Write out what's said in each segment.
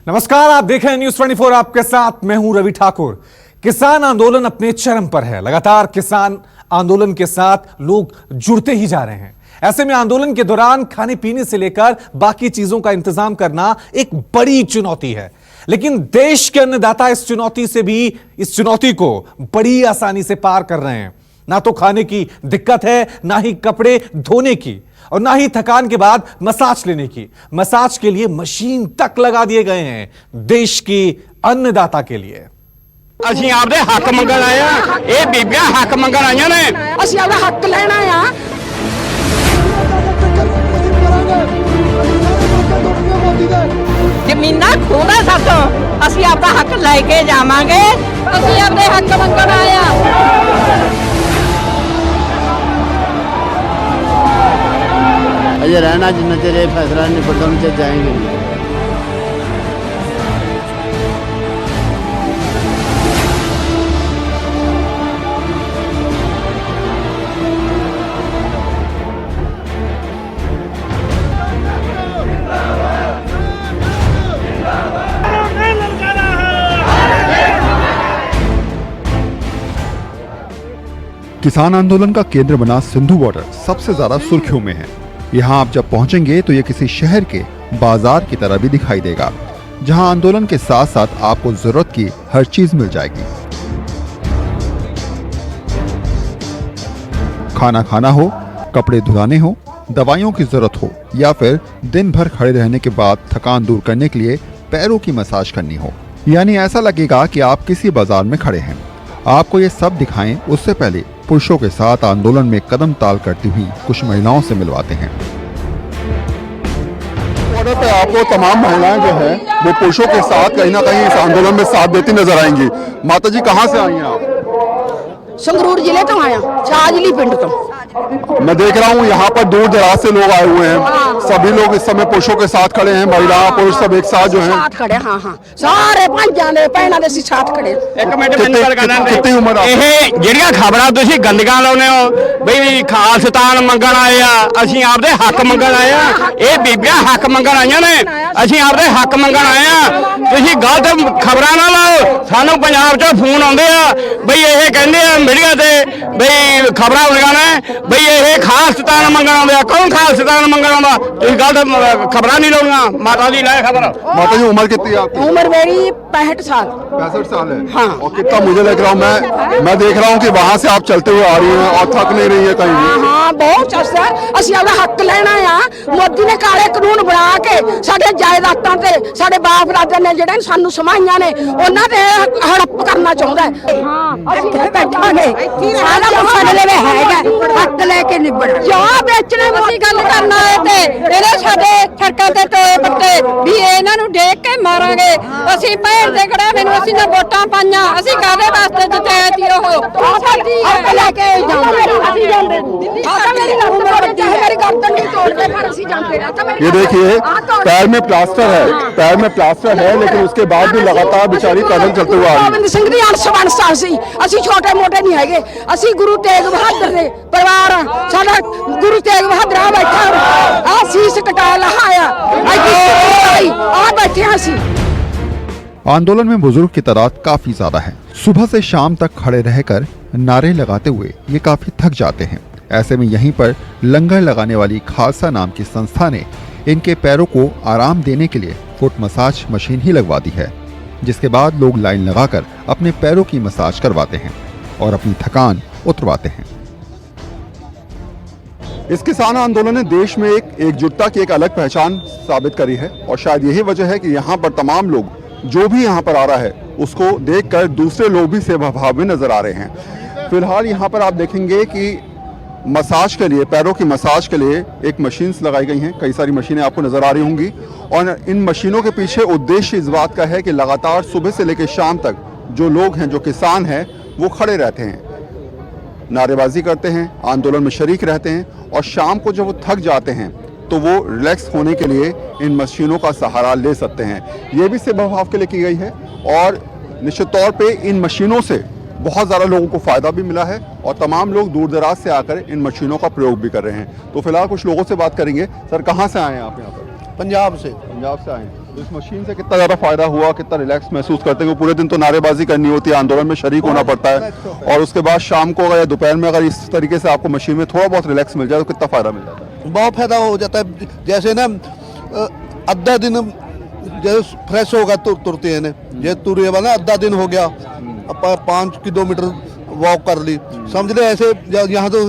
नमस्कार, आप देख रहे हैं न्यूज़ 24। आपके साथ मैं हूं रवि ठाकुर। किसान आंदोलन अपने चरम पर है। लगातार किसान आंदोलन के साथ लोग जुड़ते ही जा रहे हैं। ऐसे में आंदोलन के दौरान खाने पीने से लेकर बाकी चीजों का इंतजाम करना एक बड़ी चुनौती है, लेकिन देश के अन्नदाता इस चुनौती को बड़ी आसानी से पार कर रहे हैं। ना तो खाने की दिक्कत है, ना ही कपड़े धोने की, और ना ही थकान के बाद मसाज लेने की। मसाज के लिए मशीन तक लगा दिए गए हैं देश की अन्नदाता के लिए। ਅਸੀਂ ਆਪਦੇ ਹੱਕ ਮੰਗਣ ਆਏ ਆ। ਇਹ ਬੀਬੀਆਂ ਹੱਕ ਮੰਗਣ ਆਈਆਂ ਨੇ। ਅਸੀਂ ਆਪਦਾ ਹੱਕ ਲੈਣਾ ਆ। ਜ਼ਮੀਨਾਂ ਖੋਣਾ ਸਾਥੋਂ ਅਸੀਂ ਆਪਦਾ ਹੱਕ ਲੈ ਕੇ ਜਾਵਾਂਗੇ। ਅਸੀਂ ਆਪਦੇ ਹੱਕ ਮੰਗਣ ਆਏ ਆ। अजय रहना जितना चेर ये फैसला नहीं पड़ता उनसे जाएंगे नहीं। किसान आंदोलन का केंद्र बना सिंधु बॉर्डर सबसे ज्यादा सुर्खियों में है। यहाँ आप जब पहुंचेंगे तो ये किसी शहर के बाजार की तरह भी दिखाई देगा, जहाँ आंदोलन के साथ साथ आपको जरूरत की हर चीज मिल जाएगी। खाना खाना हो, कपड़े धुलाने हो, दवाइयों की जरूरत हो, या फिर दिन भर खड़े रहने के बाद थकान दूर करने के लिए पैरों की मसाज करनी हो, यानी ऐसा लगेगा कि आप किसी बाजार में खड़े हैं। आपको ये सब दिखाएं उससे पहले पुरुषों के साथ आंदोलन में कदम ताल करती हुई कुछ महिलाओं से मिलवाते हैं। बॉर्डर पे आपको तमाम महिलाएं जो है वो पुरुषों के साथ कहीं ना कहीं इस आंदोलन में साथ देती नजर आएंगी। माता जी कहाँ से आई हैं आप? ਸੰਗਰੂਰ ਜ਼ਿਲ੍ਹੇ ਤੋਂ ਆਇਆ, ਛਾਜਲੀ ਪਿੰਡ ਤੋਂ। मैं देख रहा हूँ यहाँ पर दूर दराज से लोग आए हुए हैं। सभी लोग इस समय पुरुषों के साथ खड़े हैं, महिला पुरुष सब एक साथ जो हैं। ਸਾਥ ਖੜੇ ਹਾਂ ਹਾਂ ਸਾਰੇ ਪੰਜਾਂ ਦੇ ਭੈਣਾਂ ਦੇ ਅਸੀਂ ਸਾਥ ਖੜੇ। ਇੱਕ ਮਿੰਟ ਮੈਨੂੰ ਗੱਲ ਕਰਨਾ ਦੇ। ਕਿੰਨੀ ਉਮਰ ਆ? ਇਹ ਜਿਹੜੀਆਂ ਖਬਰਾਂ ਤੁਸੀਂ ਗੰਦੀਆਂ ਲਾਉਨੇ ਹੋ ਬਈ ਖਾਲਸਤਾਨ ਮੰਗਣ ਆਏ ਆ, ਅਸੀਂ ਆਪਦੇ ਹੱਕ ਮੰਗਣ ਆਏ ਆ। ਇਹ ਬੀਬੀਆਂ ਹੱਕ ਮੰਗਣ ਆਈਆਂ ਨੇ, ਅਸੀਂ ਆਪਦੇ ਹੱਕ ਮੰਗਣ ਆਏ ਆ। ਤੁਸੀਂ ਗਲਤ ਖਬਰਾਂ ਨਾ ਲਾਓ। ਸਾਨੂੰ ਪੰਜਾਬ 'ਚੋਂ ਫੋਨ ਆਉਂਦੇ ਆ ਬਈ ਇਹ ਕਹਿੰਦੇ ਆ ਮੀਡੀਆ ਤੇ ਬਈ ਖਬਰਾਂ ਹੁੰਦੀਆਂ ਨੇ ਬਈ ਇਹ ਖਾਲਸਤਾਨ ਮੰਗਣ ਆਉਂਦੇ ਆ। ਕੌਣ ਖਾਲਸਤਾਨ ਮੰਗਣ ਆਉਂਦਾ? ਤੁਸੀਂ ਗਲਤ ਖਬਰਾਂ ਨਹੀਂ ਲਾਉਣੀਆਂ। ਮਾਤਾ ਦੀ ਲੈ ਖਬਰ। माता जी उम्र कितनी है आपकी? ਉਮਰ ਮੇਰੀ 65 साल। 65 साल है। हाँ। और कितना मुझे लग रहा हूँ मैं देख रहा हूँ कि वहाँ से आप चलते हुए आ रही हैं और थक नहीं रही है कहीं ਹਾਂ भी। ਹਾਂ ਬਹੁਤ ਚਸਦਾ। ਅਸੀਂ ਆਪਦਾ ਹੱਕ ਲੈਣਾ ਆ। ਮੋਦੀ ਨੇ ਕਾਲੇ ਕਾਨੂੰਨ ਬਣਾ ਕੇ ਸਾਡੇ ਜਾਇਦਾਦਾਂ ਤੇ ਸਾਡੇ ਬਾਪ ਦਾਦੇ ਨੇ ਜਿਹੜੇ ਸਾਨੂੰ ਸਮਾਈਆਂ ਨੇ ਉਹਨਾਂ ਤੇ ਹੜੱਪ ਕਰਨਾ ਚਾਹੁੰਦਾ ਹੈ। ਹਾਂ ਅਸੀਂ ਬੈਠਾਂਗੇ ਸਾਰਾ ਕੁਝ ਸਾਡੇ ਲਈ ਹੈਗਾ, ਹੱਕ ਲੈ ਕੇ ਨਿਬੜ ਜਾ ਵੇਚਣੇ ਅਸੀਂ ਗੱਲ ਕਰਨ ਆਏ ਤੇ ਇਹਨੇ ਸਾਡੇ ਸੜਕਾਂ ਤੇ ਟੋਏ ਪੱਟੇ ਵੀ ਇਹਨਾਂ ਨੂੰ ਦੇਖ ਕੇ ਮਾਰਾਂਗੇ। ਅਸੀਂ ਭੈਣ ਦੇ ਕੜਾ ਮੈਨੂੰ ਅਸੀਂ ਨਾ ਵੋਟਾਂ ਪਾਈਆਂ, ਅਸੀਂ ਕਾਹਦੇ ਵਾਸਤੇ ਜਿਤਾਇਆ ਸੀ ਉਹ ਸਾਡੀ ਹੱਕ ਲੈ ਕੇ ਜਾਵਾਂਗੇ। ਅਸੀਂ ਜਾਂਦੇ ये देखिए पैर में प्लास्टर है, पैर में प्लास्टर है, लेकिन उसके बाद भी लगातार बेचारी पैदल चलते हुए आ रही है। ਗੋਬਿੰਦ ਸਿੰਘ ਦੀ ਅੰਸ਼ ਵੰਸ਼ ਸੀ। ਅਸੀਂ ਛੋਟੇ ਮੋਟੇ ਨਹੀਂ ਹੈਗੇ, ਅਸੀਂ ਗੁਰੂ ਤੇਗ ਬਹਾਦਰ ਦੇ ਪਰਿਵਾਰ ਆ। ਸਾਡਾ ਗੁਰੂ ਤੇਗ ਬਹਾਦਰ ਆ ਬੈਠਾ ਆ ਸੀਸ ਕਟਾ ਲਹਾਇਆ ਆ ਬੈਠੇ ਅਸੀਂ। आंदोलन में बुजुर्ग की तादाद काफी ज्यादा है। सुबह से शाम तक खड़े रहकर नारे लगाते हुए ये काफी थक जाते हैं। ऐसे में यहीं पर लंगर लगाने वाली खालसा नाम की संस्था ने इनके पैरों को आराम देने के लिए फुट मसाज मशीन ही लगवा दी है, जिसके बाद लोग लाइन लगाकर अपने पैरों की मसाज करवाते हैं और अपनी थकान उतरवाते हैं। इस किसान आंदोलन ने देश में एक एकजुटता की एक अलग पहचान साबित करी है, और शायद यही वजह है कि यहाँ पर तमाम लोग जो भी यहाँ पर आ रहा है उसको देखकर दूसरे लोग भी सेवाभाव में नजर आ रहे हैं। फिलहाल यहाँ पर आप देखेंगे कि मसाज के लिए, पैरों की मसाज के लिए एक मशीन्स लगाई गई हैं। कई सारी मशीनें आपको नजर आ रही होंगी, और इन मशीनों के पीछे उद्देश्य इस बात का है कि लगातार सुबह से लेकर शाम तक जो लोग हैं, जो किसान हैं, वो खड़े रहते हैं, नारेबाजी करते हैं, आंदोलन में शरीक रहते हैं, और शाम को जब वो थक जाते हैं तो वो रिलैक्स होने के लिए इन मशीनों का सहारा ले सकते हैं। ये भी सेवाभाव के लिए की गई है, और निश्चित तौर पे इन मशीनों से बहुत ज़्यादा लोगों को फ़ायदा भी मिला है, और तमाम लोग दूर दराज से आकर इन मशीनों का प्रयोग भी कर रहे हैं। तो फिलहाल कुछ लोगों से बात करेंगे। सर, कहाँ से आए हैं आप यहाँ पर? पंजाब से। पंजाब से आए हैं। तो इस मशीन से कितना ज़्यादा फायदा हुआ, कितना रिलैक्स महसूस करते हैं? पूरे दिन तो नारेबाजी करनी होती है, आंदोलन में शरीक होना पड़ता है, और उसके बाद शाम को या दोपहर में अगर इस तरीके से आपको मशीन में थोड़ा बहुत रिलैक्स मिल जाए तो कितना फायदा मिल जाता है? बहुत फायदा हो जाता है। जैसे ना आधा दिन जैसे फ्रेश होगा तुरते हैं जैसे तुरे वाला आधा दिन हो गया, 5 किलोमीटर वॉक कर ली, समझ ले। ऐसे यहाँ तो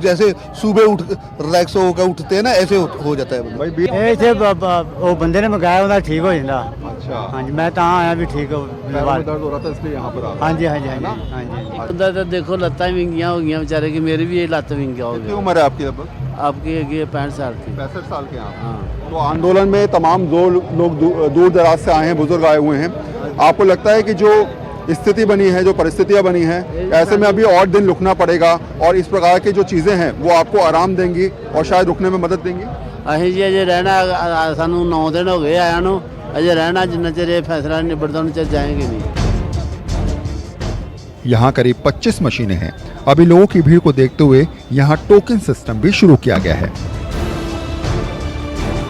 जैसे सुबह उठ रिलैक्स होकर उठते हैं ना, ऐसे हो जाता है भाई ਇਹ ਇੱਥੇ ਉਹ ਬੰਦੇ ਨੇ ਮੰਗਾਇਆ ਉਹਦਾ ਠੀਕ ਹੋ ਜਾਂਦਾ। अच्छा, ਹਾਂਜੀ ਮੈਂ ਤਾਂ ਆਇਆ ਵੀ ਠੀਕ ਹੋ। पैरों में दर्द हो रहा था इसलिए यहाँ पर आ गए। ਹਾਂਜੀ ਹਾਂਜੀ ਹਾਂਜੀ ਹਾਂਜੀ। उधर तो देखो लत्ता विंगियाँ हो गई बेचारे की, मेरी भी ये लत्त विंगियाँ हो कितनी गई। उम्र है आपकी लगभग? आपकी है 65 साल की। 65 साल के आप। हाँ। तो आंदोलन में तमाम जो लोग दूर दराज से आए हैं, बुजुर्ग आए हुए हैं, आपको लगता है कि जो स्थिति बनी है, जो परिस्थितियां बनी हैं, ऐसे में अभी और दिन रुकना पड़ेगा और इस प्रकार की जो चीज़ें हैं वो आपको आराम देंगी और शायद रुकने में मदद देंगी? ਅਸੀਂ ਜੀ ਅਜੇ ਰਹਿਣਾ, ਸਾਨੂੰ 9 ਦਿਨ ਹੋ ਗਏ ਆਇਆ ਨੂੰ, ਅਜੇ ਰਹਿਣਾ, जिन्ना चिर ये फैसला नहीं निबड़ता उन्ना चिर जाएंगे नहीं। यहाँ करीब 25 मशीनें हैं। अभी लोगों की भीड़ को देखते हुए यहाँ टोकन सिस्टम भी शुरू किया गया है।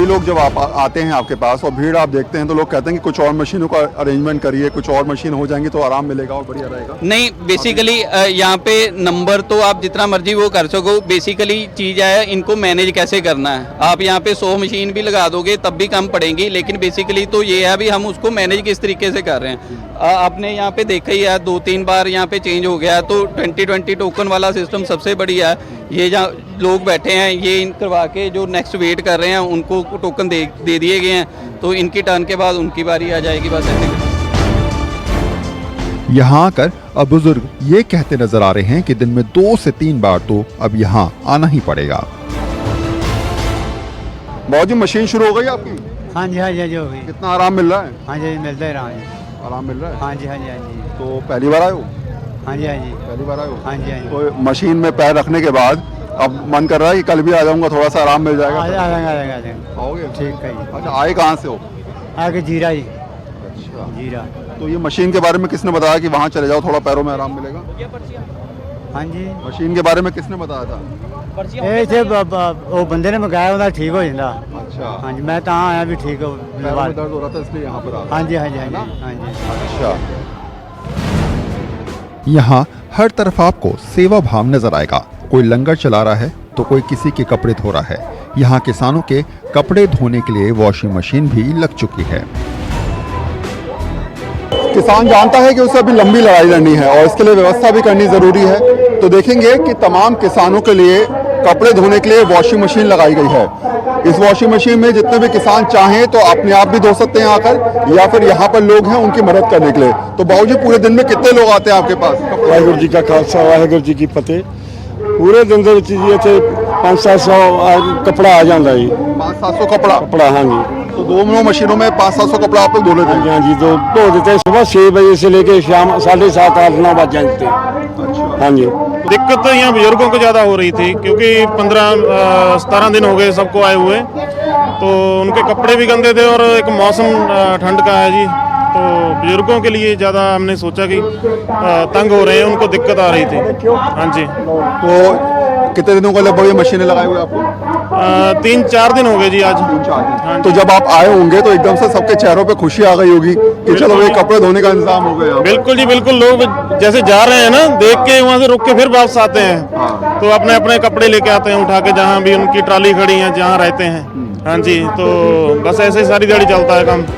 लोग जब आप आते हैं आपके पास और भीड़ आप देखते हैं तो लोग कहते हैं कि कुछ और मशीनों का अरेंजमेंट करिए, कुछ और मशीन हो जाएंगी तो आराम मिलेगा और बढ़िया रहेगा। नहीं, बेसिकली यहाँ पे नंबर तो आप जितना मर्जी वो कर सको, बेसिकली चीज़ है इनको मैनेज कैसे करना है। आप यहाँ पे 100 मशीन भी लगा दोगे तब भी कम पड़ेंगी, लेकिन बेसिकली तो ये है अभी हम उसको मैनेज किस तरीके से कर रहे हैं। आपने यहाँ पे देखा ही है 2-3 बार यहाँ पे चेंज हो गया है, तो 2020 टोकन वाला सिस्टम सबसे बढ़िया है। ये जहाँ लोग बैठे हैं ये इन करवा के जो नेक्स्ट वेट कर रहे हैं उनको टोकन दे दिए गए हैं, तो इनकी टर्न के बाद उनकी बारी आ जाएगी, बस ऐसे। यहाँ आकर अब बुजुर्ग ये कहते नजर आ रहे हैं कि दिन में 2 से 3 बार तो अब यहाँ आना ही पड़ेगा। बहुत जी मशीन शुरू हो गई आपकी? ਹਾਂਜੀ ਹਾਂਜੀ ਹਾਂਜੀ ਹੋ ਗਈ। कितना आराम मिल रहा है? ਹਾਂਜੀ ਮਿਲਦਾ ਹੀ ਰਹਾਂ ਜੀ। आराम मिल रहा है? ਹਾਂਜੀ ਹਾਂਜੀ ਹਾਂਜੀ तो पहली बार आए हो? ਹਾਂਜੀ ਹਾਂਜੀ पहली बार आए हो? ਹਾਂਜੀ ਹਾਂਜੀ। तो मशीन में पैर रखने के बाद अब मन कर रहा है कि कल भी आ जाऊंगा, थोड़ा सा आराम मिल जाएगा। ਆ ਜਾਏਗਾ ਆ ਜਾਏਗਾ। आओगे? ਠੀਕ ਹੈ ਜੀ। अच्छा, आए कहाँ से हो? ਆ ਕੇ ਜੀਰਾ ਜੀ। अच्छा, ਜੀਰਾ। तो ये मशीन के बारे में किसने बताया कि वहाँ चले जाओ, थोड़ा पैरों में आराम मिलेगा? ਹਾਂਜੀ मशीन के बारे में किसने बताया था? ਇਹ ਇੱਥੇ ਉਹ ਬੰਦੇ ਨੇ ਮੰਗਾਇਆ ਉਹਦਾ ਠੀਕ ਹੋ ਜਾਂਦਾ। अच्छा, ਹਾਂਜੀ ਮੈਂ ਤਾਂ ਆਇਆ ਵੀ ਠੀਕ ਹੋ। पैरों में दर्द हो रहा था इसलिए यहाँ पर आ गए। ਹਾਂਜੀ ਹਾਂਜੀ ਹਾਂਜੀ ਹਾਂਜੀ। अच्छा, यहाँ हर तरफ आपको सेवा भाव नजर आएगा। कोई लंगर चला रहा है तो कोई किसी के कपड़े धो रहा है। यहाँ किसानों के कपड़े धोने के लिए वॉशिंग मशीन भी लग चुकी है। किसान जानता है कि उसे अभी लंबी लड़ाई लड़नी है और इसके लिए व्यवस्था भी करनी जरूरी है। तो देखेंगे कि तमाम किसानों के लिए कपड़े धोने के लिए वॉशिंग मशीन लगाई गई है। इस वॉशिंग मशीन में जितने भी किसान चाहें तो अपने आप भी धो सकते हैं आकर, या फिर यहाँ पर लोग हैं उनकी मदद करने के लिए। तो बाबूजी पूरे दिन में कितने लोग आते हैं आपके पास? ਵਾਹਿਗੁਰੂ ਜੀ ਕਾ ਖਾਲਸਾ ਵਾਹਿਗੁਰੂ ਜੀ ਕੀ ਫਤਿਹ। ਪੂਰੇ ਦਿਨ ਦੇ ਵਿੱਚ ਜੀ ਇੱਥੇ 500-700 ਕੱਪੜਾ ਆ ਜਾਂਦਾ ਜੀ। 500-700 कपड़ा? ਕੱਪੜਾ ਹਾਂਜੀ। तो दोनों मशीनों में 500-700 कपड़ा आप लोग धो लेते हैं? हाँ जी, तो धो देते हैं सुबह 6 बजे से लेके शाम 7:30 8-9 बज जाते हैं। हाँ जी। दिक्कत तो यहाँ बुजुर्गों को ज़्यादा हो रही थी क्योंकि 15-17 दिन हो गए सबको आए हुए, तो उनके कपड़े भी गंदे थे और एक मौसम ठंड का है जी, तो बुजुर्गों के लिए ज़्यादा हमने सोचा कि तंग हो रहे हैं, उनको दिक्कत आ रही थी। हाँ जी। तो कितने दिनों का लगभग ये मशीनें लगाए हुए आपको? 3-4 दिन हो गए जी आज। 3-4 दिन। हाँ। तो जब आप आए होंगे तो एकदम से सबके चेहरों पे खुशी आ गई होगी कि चलो ये कपड़े धोने का इंतजाम हो गया। बिल्कुल जी बिल्कुल। लोग जैसे जा रहे हैं ना, देख के वहाँ से रुक के फिर वापस आते हैं, तो अपने अपने कपड़े लेके आते हैं उठा के, जहाँ भी उनकी ट्राली खड़ी है जहाँ रहते हैं। हाँ जी, तो बस ऐसे ही सारी दिहाड़ी चलता है काम।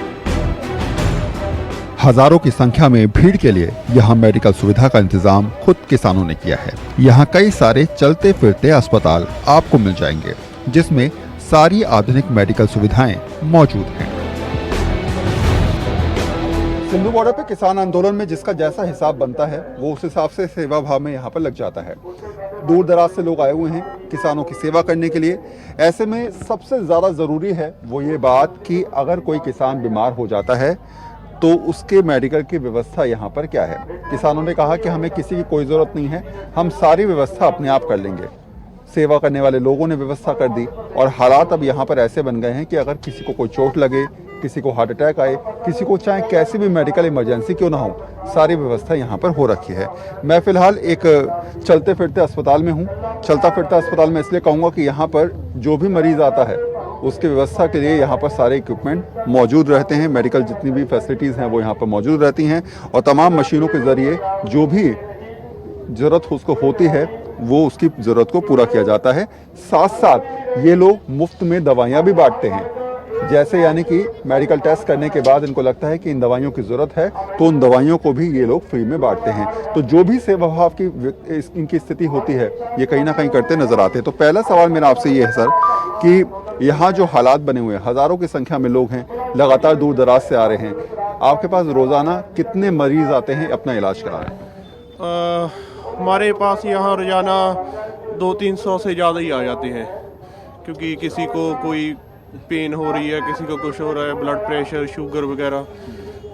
हजारों की संख्या में भीड़ के लिए यहाँ मेडिकल सुविधा का इंतजाम खुद किसानों ने किया है। यहाँ कई सारे चलते फिरते अस्पताल आपको मिल जाएंगे जिसमें सारी आधुनिक मेडिकल सुविधाएं मौजूद हैं। सिंधु बॉर्डर पे किसान आंदोलन में जिसका जैसा हिसाब बनता है वो उस हिसाब से सेवा भाव में यहाँ पर लग जाता है। दूर दराज से लोग आए हुए हैं किसानों की सेवा करने के लिए। ऐसे में सबसे ज़्यादा ज़रूरी है वो ये बात कि अगर कोई किसान बीमार हो जाता है तो उसके मेडिकल की व्यवस्था यहाँ पर क्या है। किसानों ने कहा कि हमें किसी की कोई ज़रूरत नहीं है, हम सारी व्यवस्था अपने आप कर लेंगे। सेवा करने वाले लोगों ने व्यवस्था कर दी और हालात अब यहाँ पर ऐसे बन गए हैं कि अगर किसी को कोई चोट लगे, किसी को हार्ट अटैक आए, किसी को चाहे कैसी भी मेडिकल इमरजेंसी क्यों ना हो, सारी व्यवस्था यहाँ पर हो रखी है। मैं फ़िलहाल एक चलते फिरते अस्पताल में हूँ। चलता फिरता अस्पताल में इसलिए कहूँगा कि यहाँ पर जो भी मरीज़ आता है उसकी व्यवस्था के लिए यहाँ पर सारे इक्विपमेंट मौजूद रहते हैं। मेडिकल जितनी भी फैसिलिटीज़ हैं वो यहाँ पर मौजूद रहती हैं और तमाम मशीनों के ज़रिए जो भी ज़रूरत उसको होती है वो उसकी ज़रूरत को पूरा किया जाता है। साथ साथ ये लोग मुफ्त में दवाइयाँ भी बांटते हैं। जैसे यानी कि मेडिकल टेस्ट करने के बाद इनको लगता है कि इन दवाइयों की ज़रूरत है तो उन दवाइयों को भी ये लोग फ्री में बांटते हैं। तो जो भी सेवा भाव की इनकी स्थिति होती है ये कहीं ना कहीं करते नज़र आते हैं। तो पहला सवाल मेरा आपसे ये है सर कि यहाँ जो हालात बने हुए हैं, हज़ारों की संख्या में लोग हैं, लगातार दूर दराज से आ रहे हैं, आपके पास रोज़ाना कितने मरीज़ आते हैं अपना इलाज कराने? हमारे पास यहाँ रोजाना 200-300 से ज़्यादा ही आ जाते हैं, क्योंकि किसी को कोई पेन हो रही है, किसी को कुछ हो रहा है, ब्लड प्रेशर, शुगर वगैरह।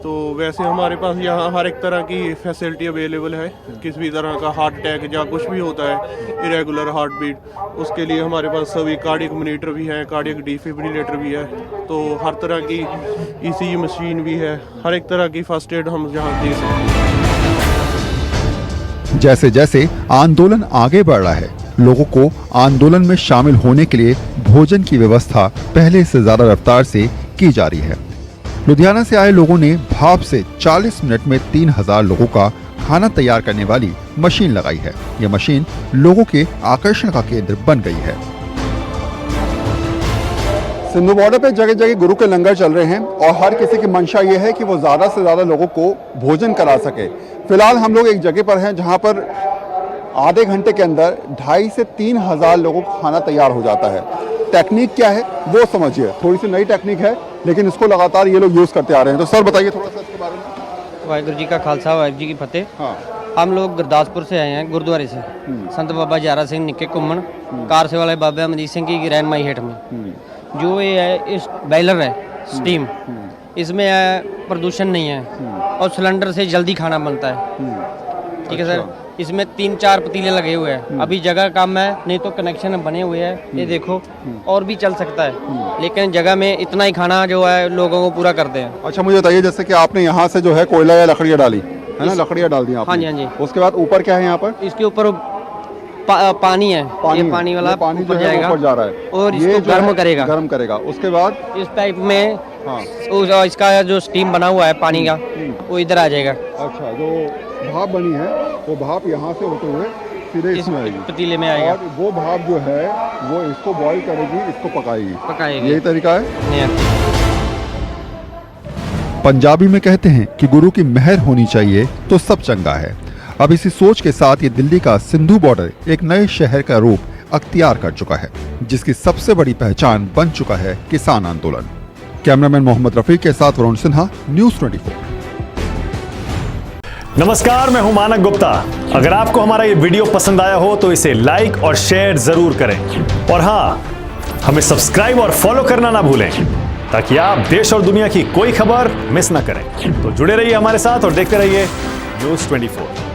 तो वैसे हमारे पास यहाँ हर एक तरह की फैसिलिटी अवेलेबल है। किसी भी तरह का हार्ट अटैक या कुछ भी होता है, इरेगुलर हार्ट बीट, उसके लिए हमारे पास सभी कार्डियक मॉनिटर भी है, कार्डियक डिफिब्रिलेटर भी है। तो हर तरह की ECG मशीन भी है, हर एक तरह की फर्स्ट एड हम यहाँ दे सकते हैं। जैसे जैसे आंदोलन आगे बढ़ रहा है, लोगों को आंदोलन में शामिल होने के लिए भोजन की व्यवस्था पहले से ज्यादा रफ्तार से की जा रही है। लुधियाना से आए लोगों ने भाप से 40 मिनट में 3000 लोगों का खाना तैयार करने वाली मशीन लगाई है। यह मशीन लोगों के आकर्षण का केंद्र बन गई है। सिंधु बॉर्डर पे जगह जगह गुरु के लंगर चल रहे हैं और हर किसी की मंशा ये है कि वो ज़्यादा से ज़्यादा लोगों को भोजन करा सके। फिलहाल हम लोग एक जगह पर हैं जहाँ पर आधे घंटे के अंदर 2500 से 3000 लोगों को खाना तैयार हो जाता है। टेक्निक क्या है वो समझिए, थोड़ी सी नई टेक्निक है लेकिन इसको लगातार ये लोग यूज़ करते आ रहे हैं। तो सर बताइए थोड़ा सा इसके बारे में। वाहिगुरू जी का खालसा, वाहिगुरू जी की फतेह। हाँ, हम लोग गुरदासपुर से आए हैं, गुरुद्वारे से। संत बाबा जारा सिंह निक्के कुम्मन कार से वाले बाबा अमरीत सिंह की रहनुमाई हेठ में जो ये है इस बॉयलर है स्टीम, इसमें प्रदूषण नहीं है और सिलेंडर से जल्दी खाना बनता है। ठीक है सर, इसमें 3-4 पतीले लगे हुए हैं। अभी जगह कम है, नहीं तो कनेक्शन बने हुए हैं, ये देखो, और भी चल सकता है, लेकिन जगह में इतना ही खाना जो है लोगों को पूरा करते हैं। अच्छा मुझे बताइए, जैसे कि आपने यहाँ से जो है कोयला या लकड़ियाँ डाली है ना, लकड़ियाँ डाल दी आपने। हाँ जी, हाँ जी। उसके बाद ऊपर क्या है यहाँ पर? इसके ऊपर पानी है, ये पानी वाला पानी जो ऊपर है जाएगा ऊपर जा रहा है और ये इसको गर्म करेगा। गर्म करेगा। उसके बाद इस टाइप में हाँ, इसका जो स्टीम बना हुआ है पानी का वो इधर आ जाएगा। अच्छा, जो भाप बनी है वो भाप यहाँ से होते हुए सीधे इस इसमें आएगी, पतीले में आएगा और वो भाप जो है वो इसको बॉईल करेगी, इसको पकाएगी। यही तरीका है। पंजाबी में कहते हैं कि गुरु की मेहर होनी चाहिए तो सब चंगा है। अब इसी सोच के साथ ये दिल्ली का सिंधु बॉर्डर एक नए शहर का रूप अख्तियार कर चुका है, जिसकी सबसे बड़ी पहचान बन चुका है किसान आंदोलन। कैमरामैन मोहम्मद रफीक के साथ वरुण सिन्हा, न्यूज़ 24। नमस्कार, मैं हूं मानक गुप्ता। अगर आपको हमारा ये वीडियो पसंद आया हो तो इसे लाइक और शेयर जरूर करें, और हाँ, हमें सब्सक्राइब और फॉलो करना ना भूलें ताकि आप देश और दुनिया की कोई खबर मिस ना करें। तो जुड़े रहिए हमारे साथ और देखते रहिए न्यूज़ 24।